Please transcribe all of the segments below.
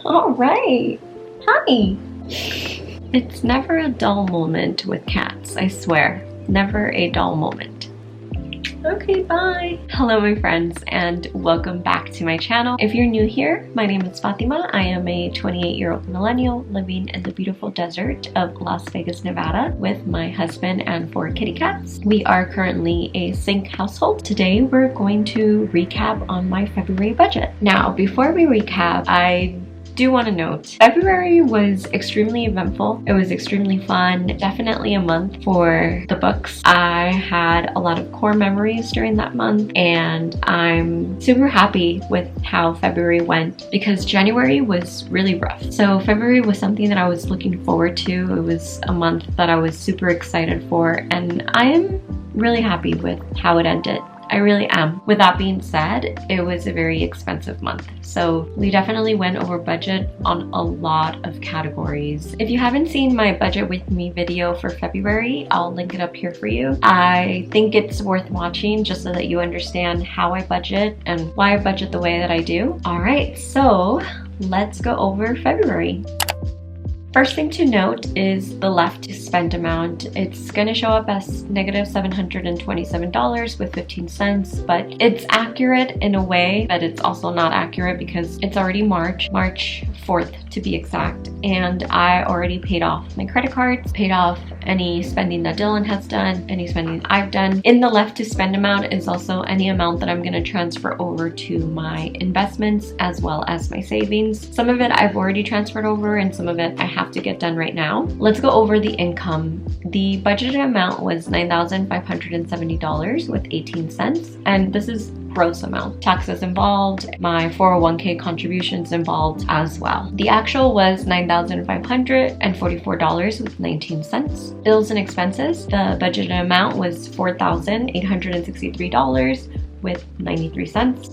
All right. Hi. It's never a dull moment with cats, I swear. Never a dull moment. Okay, bye. Hello, my friends, and welcome back to my channel. If you're new here, my name is Fatima. I am a 28-year-old millennial living in the beautiful desert of Las Vegas, Nevada with my husband and 4 kitty cats. We are currently a sync household. Today, we're going to recap on my February budget. Now, before we recap, I do want to note February was extremely eventful. It was extremely fun. Definitely a month for the books. I had a lot of core memories during that month, and I'm super happy with how February went because January was really rough. So February was something that I was looking forward to. It was a month that I was super excited for, and I am really happy with how it ended. I really am. With that being said, it was a very expensive month. So we definitely went over budget on a lot of categories. If you haven't seen my budget with me video for February, I'll link it up here for you. I think it's worth watching just so that you understand how I budget and why I budget the way that I do. All right, so let's go over February. First thing to note is the left to spend amount. It's going to show up as negative $727.15, but it's accurate in a way, but it's also not accurate because it's already March 4th to be exact, and I already paid off my credit cards, paid off any spending that Dylan has done, any spending I've done. In the left to spend amount is also any amount that I'm going to transfer over to my investments as well as my savings. Some of it I've already transferred over and some of it I have to get done right now. Let's go over the income. The budgeted amount was $9,570 with 18 cents, and this is gross amount. Taxes involved, my 401k contributions involved as well. The actual was $9,544 with 19 cents. Bills and expenses, the budgeted amount was $4,863 with 93 cents.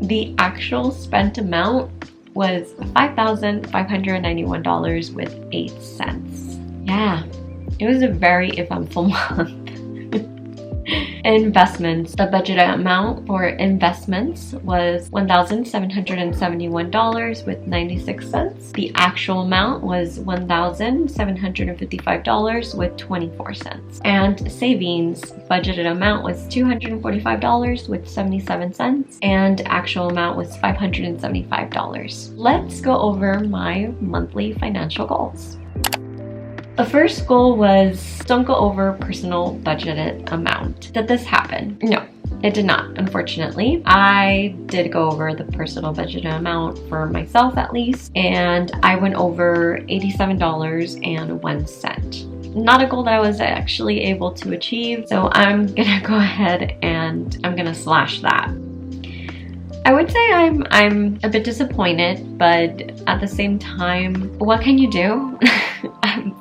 The actual spent amount was $5,591 with 8 cents. Yeah, it was a very eventful month. Investments. The budgeted amount for investments was $1,771 with 96 cents. The actual amount was $1,755 with 24 cents. And savings, budgeted amount was $245 with 77 cents. And actual amount was $575. Let's go over my monthly financial goals. The first goal was don't go over personal budgeted amount. Did this happen? No, it did not, unfortunately. I did go over the personal budgeted amount for myself at least, and I went over $87.01. Not a goal that I was actually able to achieve, so I'm gonna go ahead and I'm gonna slash that. I would say I'm a bit disappointed, but at the same time, what can you do?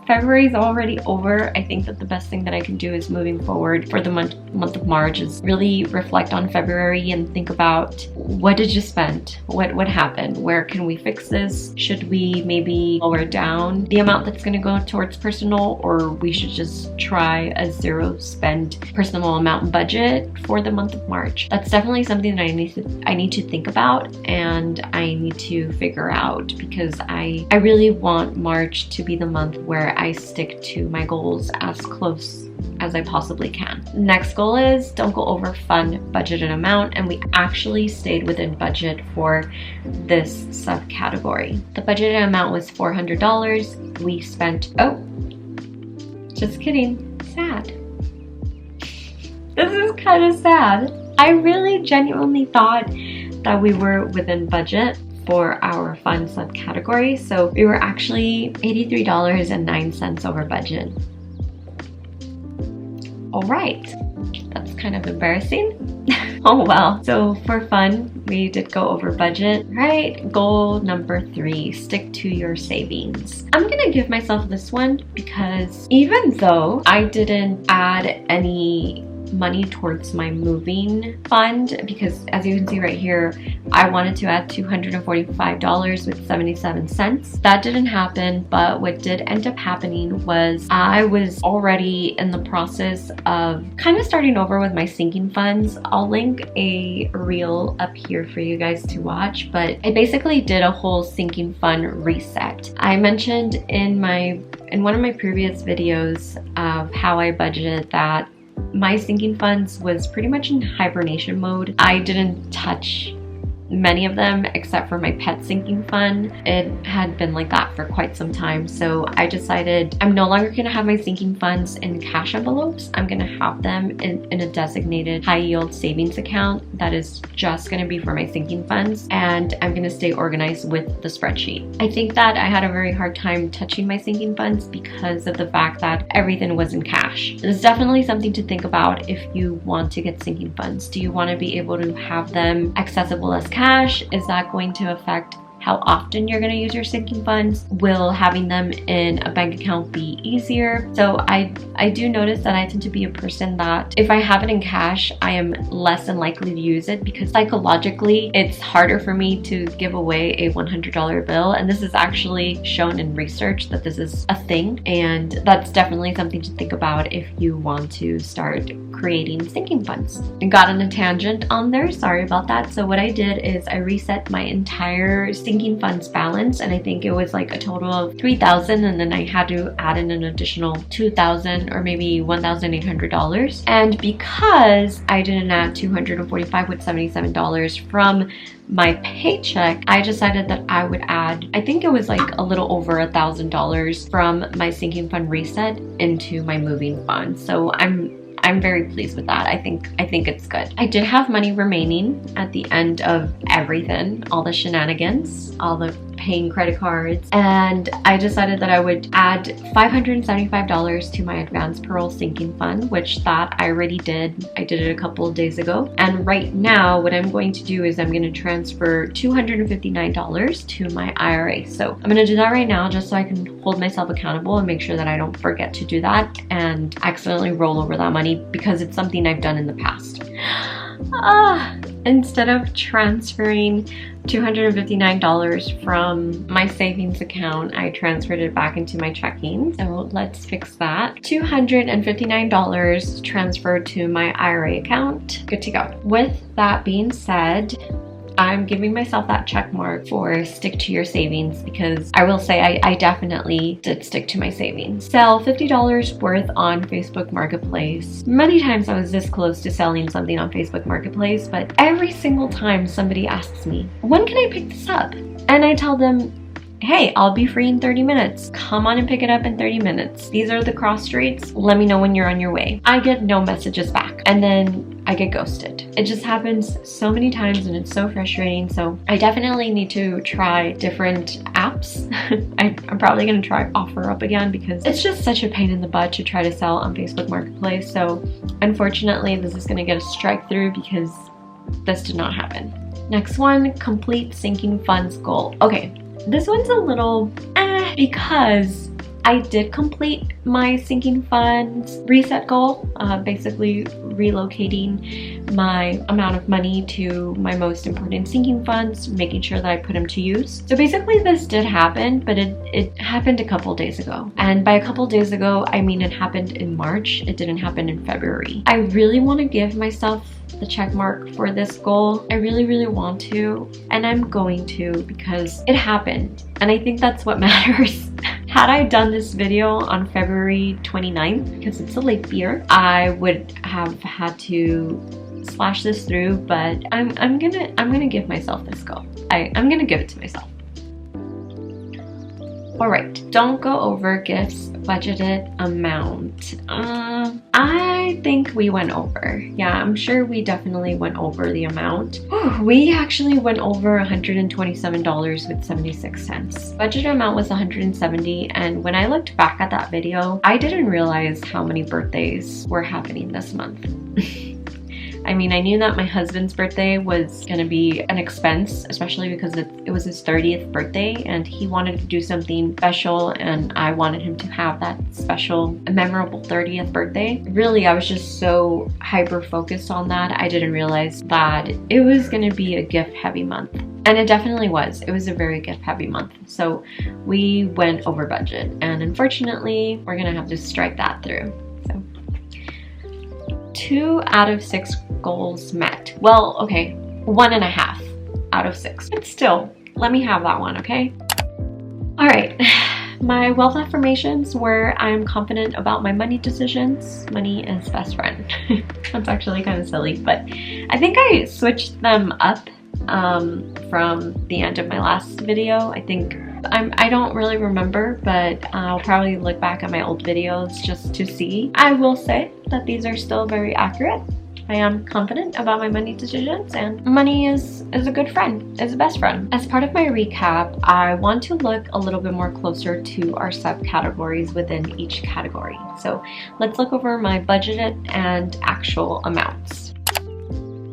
February is already over. I think that the best thing that I can do is moving forward for the month of March is really reflect on February and think about what did you spend? What happened? Where can we fix this? Should we maybe lower down the amount that's going to go towards personal, or we should just try a zero spend personal amount budget for the month of March? That's definitely something that I need to think about and I need to figure out because I really want March to be the month where I stick to my goals as close as I possibly can. Next goal is don't go over fund budgeted amount, and we actually stayed within budget for this subcategory. The budgeted amount was $400. We spent, oh, just kidding, sad. This is kind of sad. I really genuinely thought that we were within budget for our fun subcategory, so we were actually $83.09 over budget. All right, that's kind of embarrassing. Oh well. So for fun, we did go over budget. Right, goal number 3, stick to your savings. I'm gonna give myself this one because even though I didn't add any money towards my moving fund because, as you can see right here, I wanted to add $245.77. That didn't happen, but what did end up happening was I was already in the process of kind of starting over with my sinking funds. I'll link a reel up here for you guys to watch, but I basically did a whole sinking fund reset. I mentioned in one of my previous videos of how I budgeted that my sinking funds was pretty much in hibernation mode. I didn't touch many of them except for my pet sinking fund. It had been like that for quite some time, so I decided I'm no longer going to have my sinking funds in cash envelopes. I'm going to have them in a designated high yield savings account that is just going to be for my sinking funds, and I'm going to stay organized with the spreadsheet. I think that I had a very hard time touching my sinking funds because of the fact that everything was in cash. It's definitely something to think about if you want to get sinking funds. Do you want to be able to have them accessible as cash? Is that going to affect how often you're going to use your sinking funds? Will having them in a bank account be easier? So I do notice that I tend to be a person that if I have it in cash, I am less than likely to use it because psychologically it's harder for me to give away a $100 bill, and this is actually shown in research that this is a thing, and that's definitely something to think about if you want to start creating sinking funds. I got on a tangent on there, sorry about that. So what I did is I reset my entire sinking funds balance, and I think it was like a total of $3,000, and then I had to add in an additional $2,000 or maybe $1,800. And because I didn't add $245.77 from my paycheck, I decided that I would add, I think it was like a little over $1,000 from my sinking fund reset into my moving fund. So I'm very pleased with that. I think it's good. I did have money remaining at the end of everything, all the shenanigans, all the paying credit cards, and I decided that I would add $575 to my advanced parole sinking fund, which that I already did. I did it a couple of days ago. And right now what I'm going to do is I'm going to transfer $259 to my IRA. So I'm going to do that right now just so I can hold myself accountable and make sure that I don't forget to do that and accidentally roll over that money, because it's something I've done in the past. Instead of transferring $259 from my savings account, I transferred it back into my checking. So let's fix that. $259 transferred to my IRA account. Good to go. With that being said, I'm giving myself that check mark for stick to your savings, because I will say I definitely did stick to my savings. Sell $50 worth on Facebook Marketplace. Many times I was this close to selling something on Facebook Marketplace, but every single time somebody asks me, when can I pick this up? And I tell them, hey, I'll be free in 30 minutes. Come on and pick it up in 30 minutes. These are the cross streets. Let me know when you're on your way. I get no messages back, and then I get ghosted. It just happens so many times and it's so frustrating. So I definitely need to try different apps. I'm probably gonna try OfferUp again because it's just such a pain in the butt to try to sell on Facebook Marketplace. So unfortunately, this is gonna get a strike through because this did not happen. Next one, complete sinking funds goal. Okay, this one's a little because I did complete my sinking funds reset goal, basically relocating my amount of money to my most important sinking funds, making sure that I put them to use. So basically this did happen, but it happened a couple days ago. And by a couple days ago, I mean it happened in March. It didn't happen in February. I really want to give myself the check mark for this goal. I really want to, and I'm going to, because it happened. And I think that's what matters. Had I done this video on February 29th, because it's a leap year, I would have had to slash this through, but I'm gonna give myself this goal. I'm gonna give it to myself. All right, don't go over gifts budgeted amount. I think we went over. Yeah, I'm sure we definitely went over the amount. We actually went over $127.76. Budget amount was $170, and when I looked back at that video, I didn't realize how many birthdays were happening this month. I mean, I knew that my husband's birthday was gonna be an expense, especially because it was his 30th birthday and he wanted to do something special, and I wanted him to have that special, memorable 30th birthday. Really, I was just so hyper focused on that. I didn't realize that it was gonna be a gift heavy month. And it definitely was. It was a very gift heavy month. So we went over budget, and unfortunately, we're gonna have to strike that through. So 2 out of 6 goals met. Well, okay, 1.5 out of 6. But still, let me have that one, okay? All right. My wealth affirmations were: I am confident about my money decisions. Money is best friend. That's actually kind of silly, but I think I switched them up from the end of my last video. I don't really remember, but I'll probably look back at my old videos just to see. I will say that these are still very accurate. I am confident about my money decisions, and money is a good friend, is a best friend. As part of my recap, I want to look a little bit more closer to our subcategories within each category. So let's look over my budgeted and actual amounts.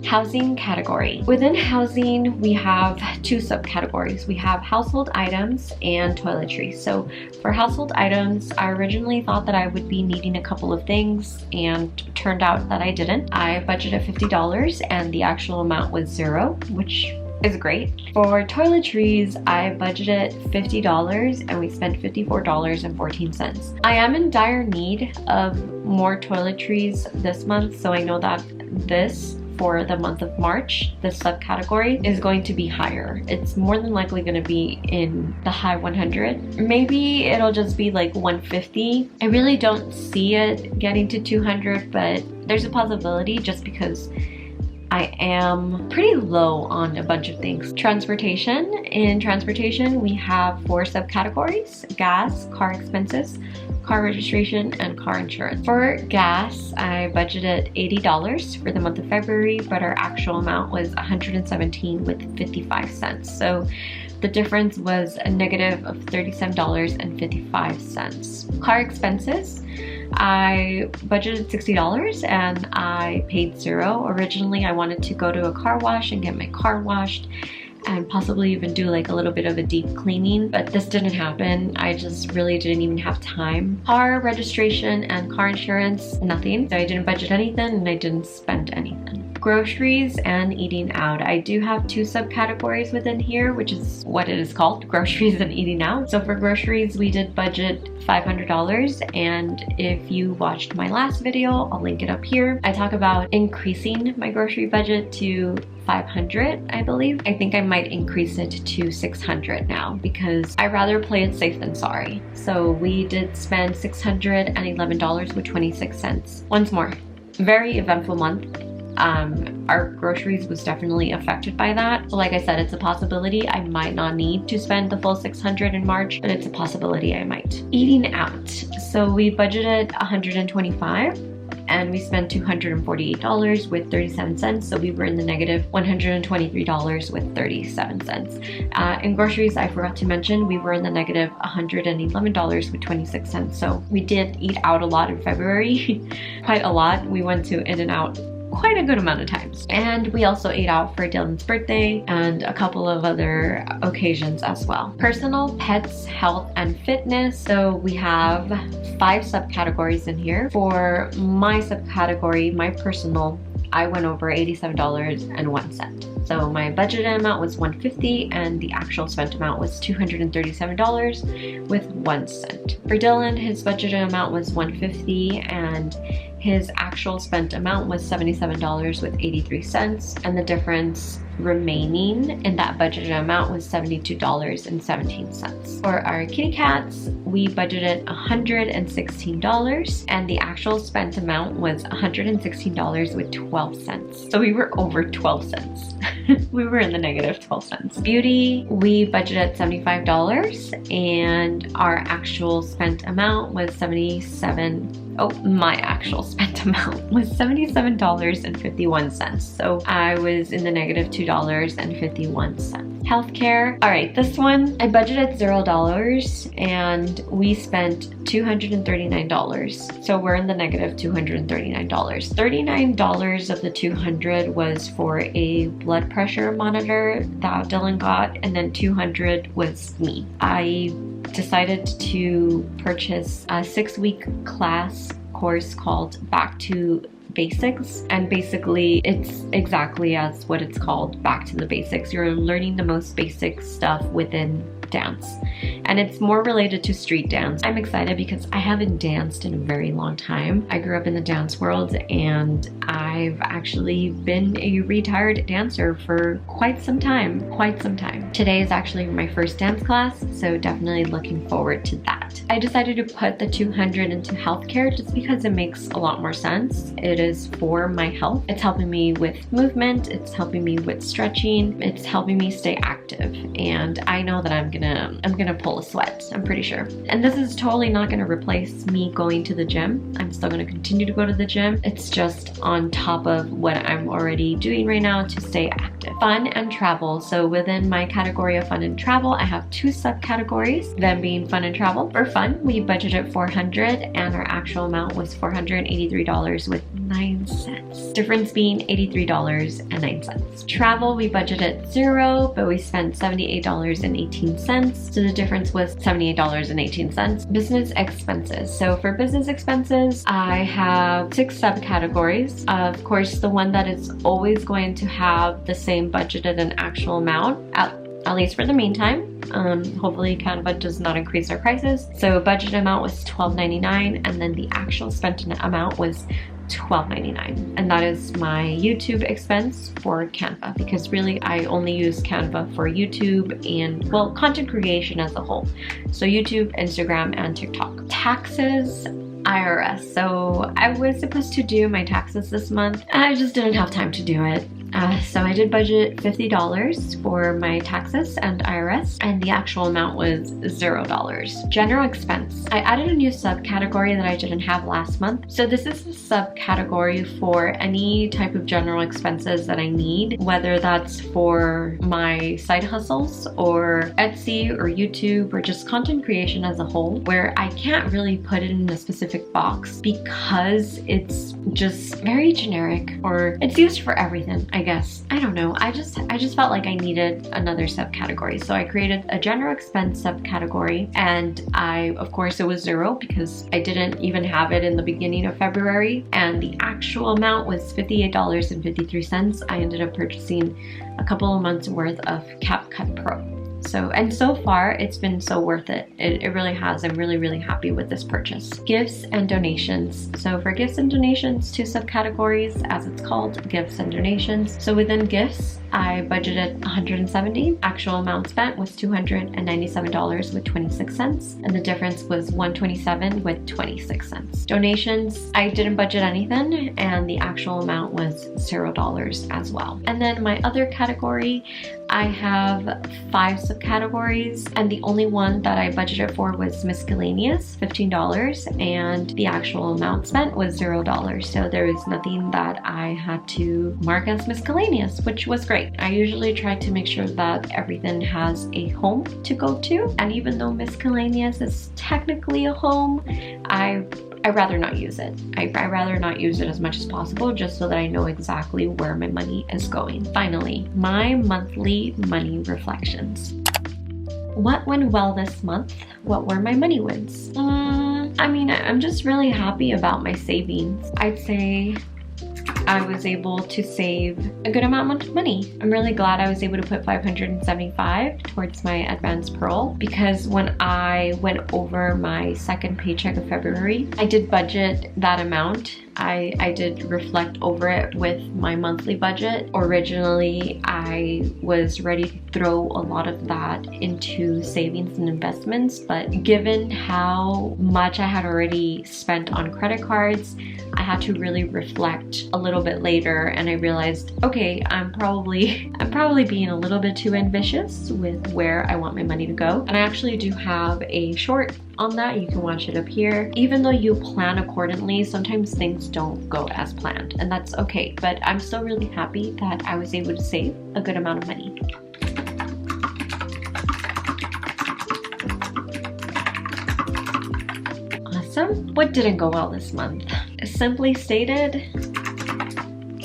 Housing category. Within housing, we have 2 subcategories. We have household items and toiletries. So for household items, I originally thought that I would be needing a couple of things, and turned out that I didn't. I budgeted $50 and the actual amount was 0, which is great. For toiletries, I budgeted $50 and we spent $54.14. I am in dire need of more toiletries this month, so I know that this, for the month of March, this subcategory is going to be higher. It's more than likely going to be in the high 100. Maybe it'll just be like 150. I really don't see it getting to 200, but there's a possibility just because I am pretty low on a bunch of things. Transportation. In transportation, we have 4 subcategories: gas, car expenses, car registration, and car insurance. For gas, I budgeted $80 for the month of February, but our actual amount was $117.55. So the difference was a negative of $37.55. Car expenses, I budgeted $60 and I paid 0. Originally, I wanted to go to a car wash and get my car washed and possibly even do like a little bit of a deep cleaning, but this didn't happen. I just really didn't even have time. Car registration and car insurance, nothing. So I didn't budget anything and I didn't spend anything. Groceries and eating out. I do have 2 subcategories within here, which is what it is called, groceries and eating out. So for groceries, we did budget $500, and if you watched my last video, I'll link it up here. I talk about increasing my grocery budget to $500, I believe. I think I might increase it to $600 now because I rather play it safe than sorry. So we did spend $611.26. Once more, very eventful month. Our groceries was definitely affected by that. So like I said, it's a possibility I might not need to spend the full $600 in March, but it's a possibility I might. Eating out. So we budgeted $125 and we spent $248 with 37 cents. So we were in the negative $123 with 37 cents. In groceries, I forgot to mention, we were in the negative $111 with 26 cents. So we did eat out a lot in February, quite a lot. We went to In-N-Out quite a good amount of times. And we also ate out for Dylan's birthday and a couple of other occasions as well. Personal, pets, health, and fitness. So we have 5 subcategories in here. For my subcategory, my personal, I went over $87.01. So my budgeted amount was $150 and the actual spent amount was $237 with 1 cent. For Dylan, his budgeted amount was $150 and his actual spent amount was $77 with 83 cents, and the difference remaining in that budgeted amount was $72.17. For our kitty cats, we budgeted $116 and the actual spent amount was $116 with 12 cents. So we were over 12 cents. We were in the negative 12 cents. Beauty, we budgeted $75 and our actual spent amount was my actual spent amount was $77.51. So I was in the negative $2.51. healthcare. All right, this one, I budgeted $0 and we spent $239. So we're in the negative $239. $39 of the $200 was for a blood pressure monitor that Dylan got, and then $200 was me. I decided to purchase a 6-week class course called Back to Basics, and basically it's exactly as what it's called, back to the basics. You're learning the most basic stuff within dance, and it's more related to street dance. I'm excited because I haven't danced in a very long time. I grew up in the dance world and I've actually been a retired dancer for quite some time. Today is actually my first dance class, so definitely looking forward to that. I decided to put the $200 into healthcare just because it makes a lot more sense. It is for my health. It's helping me with movement, it's helping me with stretching, it's helping me stay active, and I know that I'm gonna pull a sweat, I'm pretty sure. And this is totally not gonna replace me going to the gym. I'm still gonna continue to go to the gym. It's just on top of what I'm already doing right now to stay active. Fun and travel. So within my category of fun and travel, I have 2 subcategories, them being fun and travel. For fun, we budgeted $400 and our actual amount was $483 with 9 cents. Difference being $83.09. Travel, we budgeted $0, but we spent $78.18. So the difference was $78.18. Business expenses. So for business expenses, I have 6 subcategories. Of course, the one that is always going to have the same budgeted and actual amount, at least for the meantime. Hopefully Canva does not increase their prices. So budget amount was $12.99, and then the actual spent amount was $12.99, and that is my YouTube expense for Canva, because really I only use Canva for YouTube and, well, content creation as a whole. So YouTube, Instagram, and TikTok. Taxes, IRS. So I was supposed to do my taxes this month and I just didn't have time to do it. So I did budget $50 for my taxes and IRS, and the actual amount was $0. General expense. I added a new subcategory that I didn't have last month. So this is a subcategory for any type of general expenses that I need, whether that's for my side hustles or Etsy or YouTube or just content creation as a whole, where I can't really put it in a specific box because it's just very generic, or it's used for everything, I guess. I don't know. I just felt like I needed another subcategory. So I created a general expense subcategory, and of course it was $0 because I didn't even have it in the beginning of February, and the actual amount was $58.53. I ended up purchasing a couple of months worth of CapCut Pro. So far it's been so worth it. It really has. I'm really happy with this purchase. Gifts and donations. So for gifts and donations, 2 subcategories, as it's called, gifts and donations. So within gifts, I budgeted $170. Actual amount spent was $297 with 26 cents, and the difference was $127 with 26 cents. Donations, I didn't budget anything, and the actual amount was $0 as well. And then my other category, I have 5 subcategories, and the only one that I budgeted for was miscellaneous, $15, and the actual amount spent was $0. So there was nothing that I had to mark as miscellaneous, which was great. I usually try to make sure that everything has a home to go to, and even though miscellaneous is technically a home, I'd rather not use it. I'd rather not use it as much as possible, just so that I know exactly where my money is going. Finally, my monthly money reflections. What went well this month? What were my money wins? I mean, I'm just really happy about my savings. I'd say I was able to save a good amount of money. I'm really glad I was able to put $575 towards my advanced Pearl, because when I went over my second paycheck of February, I did budget that amount. I did reflect over it with my monthly budget. Originally, I was ready to throw a lot of that into savings and investments, but given how much I had already spent on credit cards, I had to really reflect a little bit later, and I realized, okay, I'm probably being a little bit too ambitious with where I want my money to go. And I actually do have a short on that. You can watch it up here. Even though you plan accordingly, sometimes things don't go as planned, and that's okay. But I'm still really happy that I was able to save a good amount of money. So what didn't go well this month? Simply stated,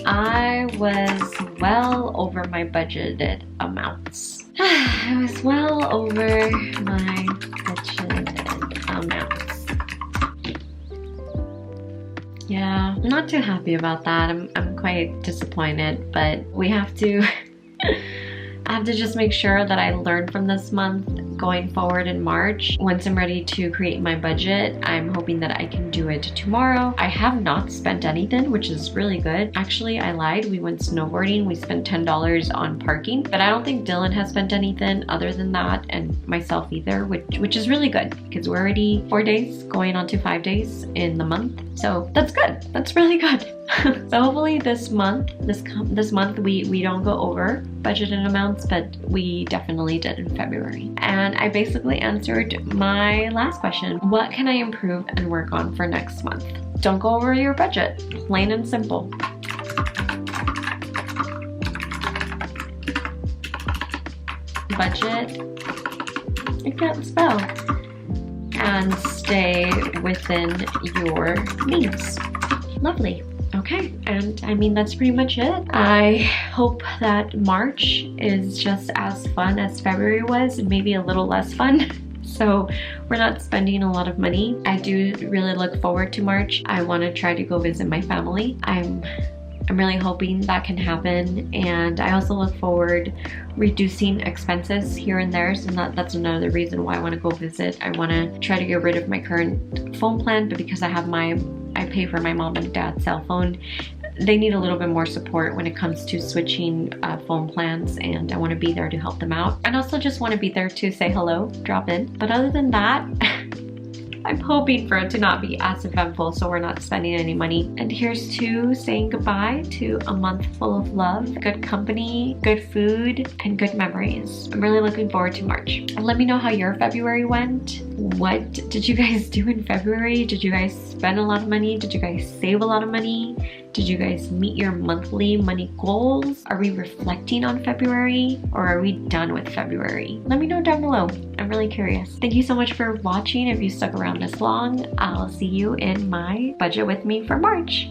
I was well over my budgeted amounts. I was well over my budgeted amounts. Yeah, I'm not too happy about that. I'm quite disappointed, but we have to I have to just make sure that I learn from this month going forward in March. Once I'm ready to create my budget, I'm hoping that I can do it tomorrow. I have not spent anything, which is really good. Actually, I lied. We went snowboarding. We spent $10 on parking, but I don't think Dylan has spent anything other than that, and myself either, which is really good because we're already 4 days going on to 5 days in the month. So that's good. That's really good. So hopefully this month we don't go over budgeted amounts, but we definitely did in February. And I basically answered my last question. What can I improve and work on for next month? Don't go over your budget, plain and simple. Budget, I can't spell. And stay within your means. Lovely. Okay, and I mean, that's pretty much it. I hope that March is just as fun as February was, and maybe a little less fun. So we're not spending a lot of money. I do really look forward to March. I want to try to go visit my family. I'm really hoping that can happen, and I also look forward reducing expenses here and there, so that's another reason why I want to go visit. I want to try to get rid of my current phone plan, but because I pay for my mom and dad's cell phone, they need a little bit more support when it comes to switching phone plans, and I want to be there to help them out, and also just want to be there to say hello, drop in. But other than that, I'm hoping for it to not be as eventful, so we're not spending any money. And here's to saying goodbye to a month full of love, good company, good food, and good memories. I'm really looking forward to March. Let me know how your February went. What did you guys do in February? Did you guys spend a lot of money? Did you guys save a lot of money? Did you guys meet your monthly money goals? Are we reflecting on February, or are we done with February? Let me know down below. I'm really curious. Thank you so much for watching. If you stuck around this long, I'll see you in my budget with me for March.